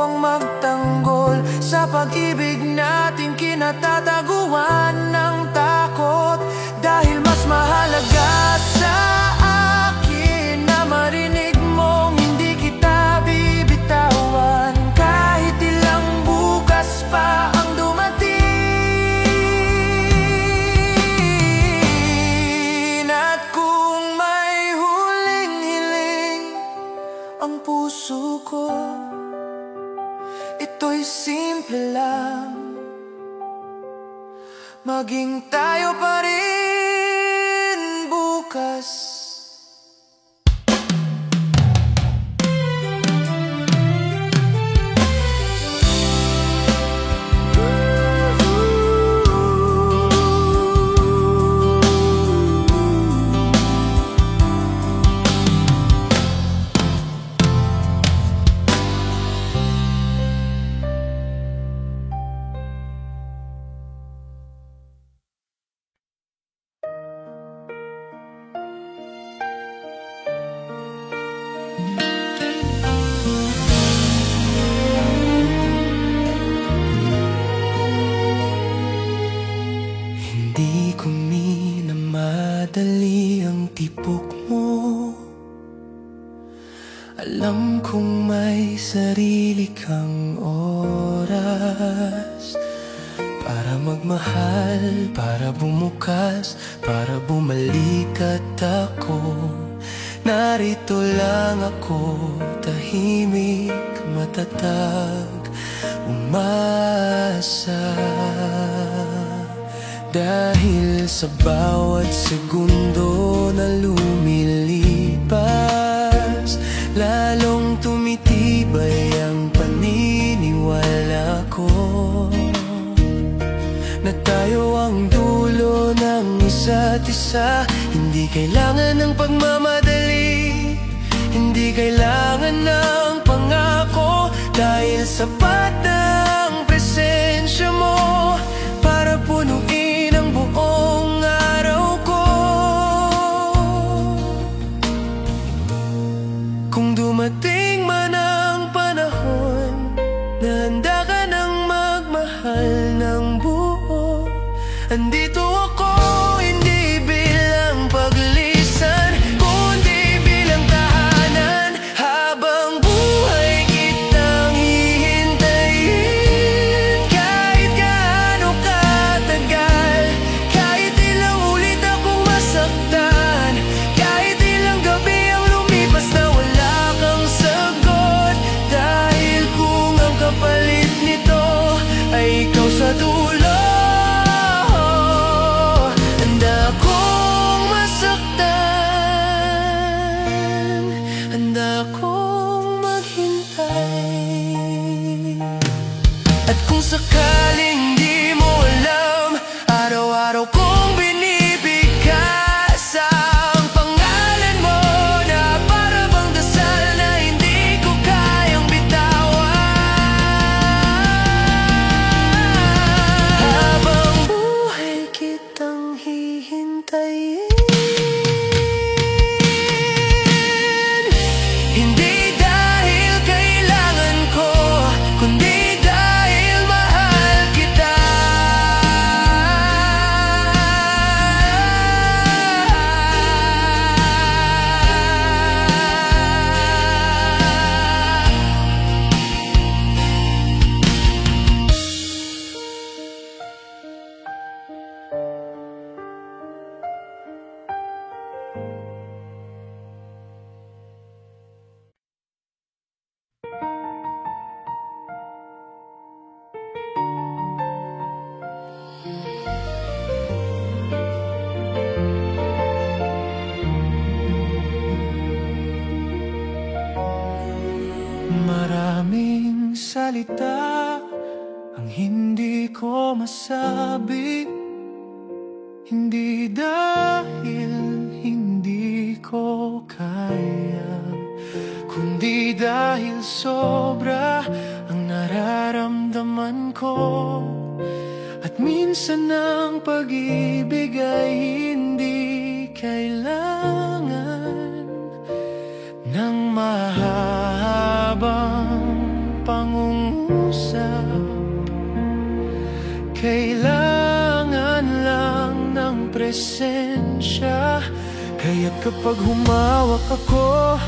ang magtanggol sa pag-ibig natin kinatataguan ng takot. Dahil mas mahalaga sa akin na marinig mong hindi kita bibitawan, kahit ilang bukas pa ang dumating. At kung may huling hiling ang puso ko, ito'y simple lang, maging tayo pa rin bukas. Hindi ko minamadali ang tibok mo, alam kong may sarili kang oras para magmahal, para bumukas, para bumalik. At ako, narito lang ako, tahimik, matatag, umasa. Dahil sa bawat segundo na lumilipas, lalong tumitibay ang paniniwala ko na tayo ang dulo ng isa't isa. Hindi kailangan ng pagmamadali, hindi kailangan ng pangako, dahil sapat na ang presensya mo para punuin ang buong araw ko. Kung dumating man ang panahon na handa ka nang magmahal ng buo, andito ako, hindi bilang paglisan, kundi bilang tahanan. Habang buhay kitang hihintayin, kahit gaano katagal, kahit ilang ulit akong masaktan, kahit ilang gabi ang lumipas na wala kang sagot. Dahil kung ang kapalit nito ay ikaw sa dulo, handa akong masaktan, handa akong maghintay. At kung sakaling di mo alam, araw-araw kong binibigkas ang pangalan mo, na para bang dasal na hindi ko kayang bitawan. Habang buhay kitang hihintayin, hindi dahil kailangan ko, kundi dahil mahal kita. Maraming salita ang hindi ko masabi, hindi dahil hindi ko kaya, kundi dahil sobra ang nararamdaman ko. At minsan ang pag-ibig ay hindi kailangan presensya. Kaya kapag humawak ako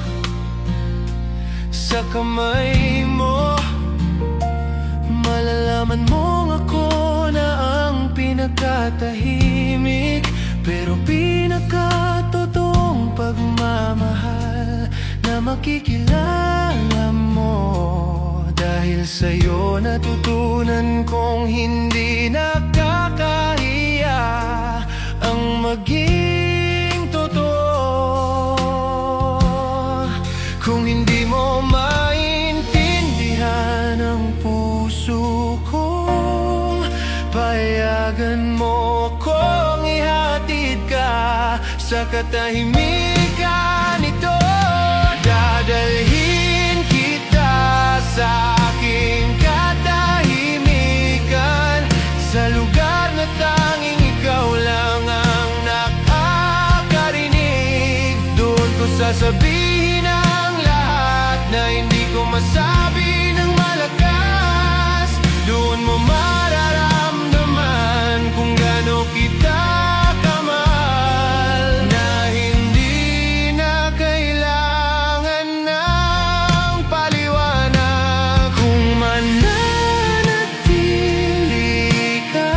sa kamay mo, malalaman mong ako na ang pinakatahimik pero pinakatotoong pagmamahal na makikilala mo. Dahil sa'yo natutunan kong hindi nakakahiya ang maging totoo. Kung hindi mo maintindihan ang puso ko, payagan mo kong ihatid ka sa katahimikan nito. Dadalhin kita sa aking katahimikan, sa lugar na tanging ikaw lang ang nakakarinig. Doon ko sasabihin ang lahat na hindi ko masabi ng malakas. Doon mo mararamdaman kung gaano kita kamahal, na hindi na kailangan ng paliwanag. Kung mananatili ka,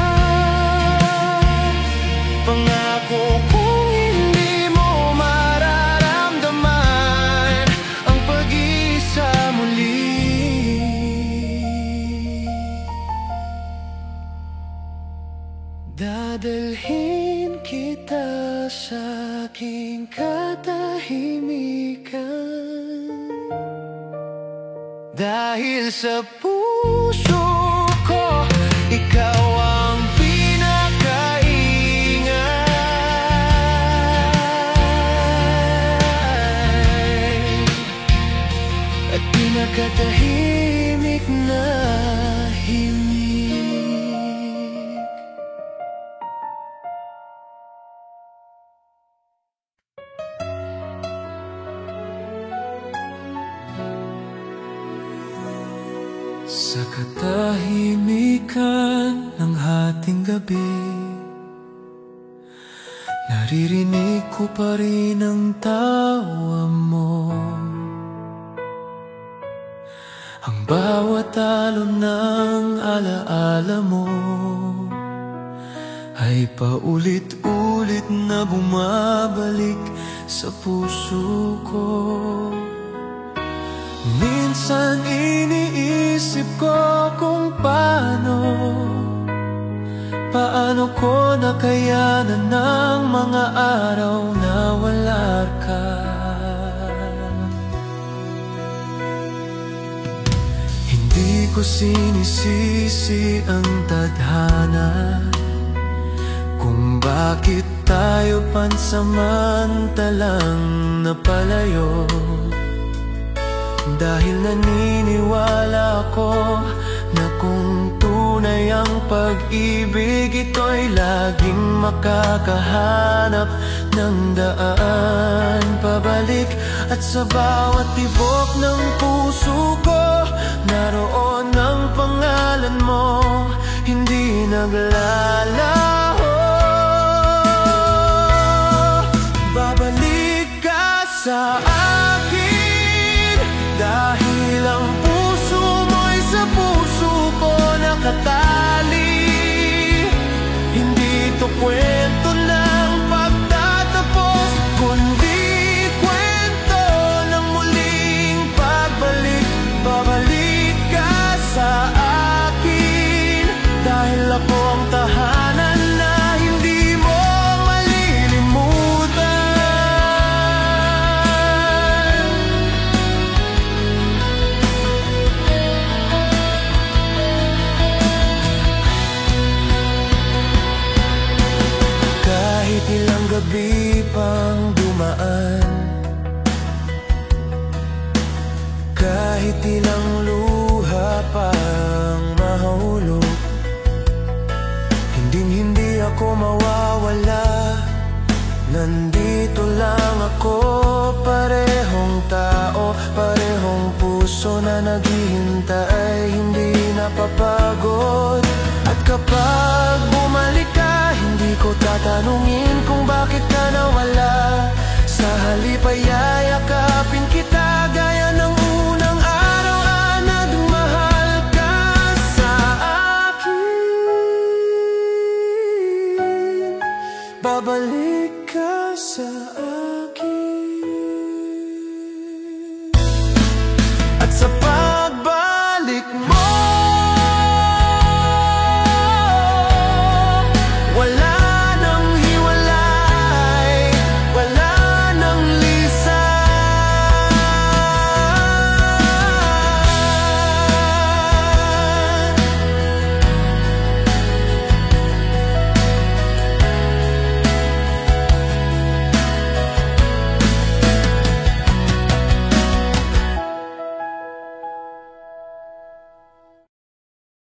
pangako kong hindi mo mararamdaman ang pag-isa muli. Dadalhin kita sa aking katahimikan, dahil sa puso ko ikaw ang pinakaingay at pinakatahimik na himig. Sa katahimikan ng hating gabi, naririnig ko pa rin ang tawa mo. Ang bawat alon ng alaala mo ay paulit-ulit na bumabalik sa puso ko. Minsan iniisip ko kung paano ko nakayanan ng mga araw na wala ka. Hindi ko sinisisi ang tadhana kung bakit tayo pansamantalang napalayo. Dahil naniniwala ako na kung tunay ang pag-ibig, ito'y laging makakahanap ng daan pabalik. At sa bawat tibok ng puso ko, naroon ang pangalan mo, hindi naglalaho. Babalik ka sa akin, dahil ang puso mo'y sa puso ko nakatali. Hindi to kwento ng pagtatapos, kundi kwento ng muling pagbalik. Babalik ka sa akin, dahil ako ang tahanan na hindi mo malilimutan. Kahit ilang gabi pang dumaan, kahit ilang luha pang mahulog, hindi ako mawawala. Nandito lang ako, parehong tao, parehong puso na naghihintay, hindi napapagod. At kapag bumalik ka, hindi ko tatanungin Halika yayakapin kita gaya ng unang araw, nagmahal ka sa akin. Babalik ka sa akin.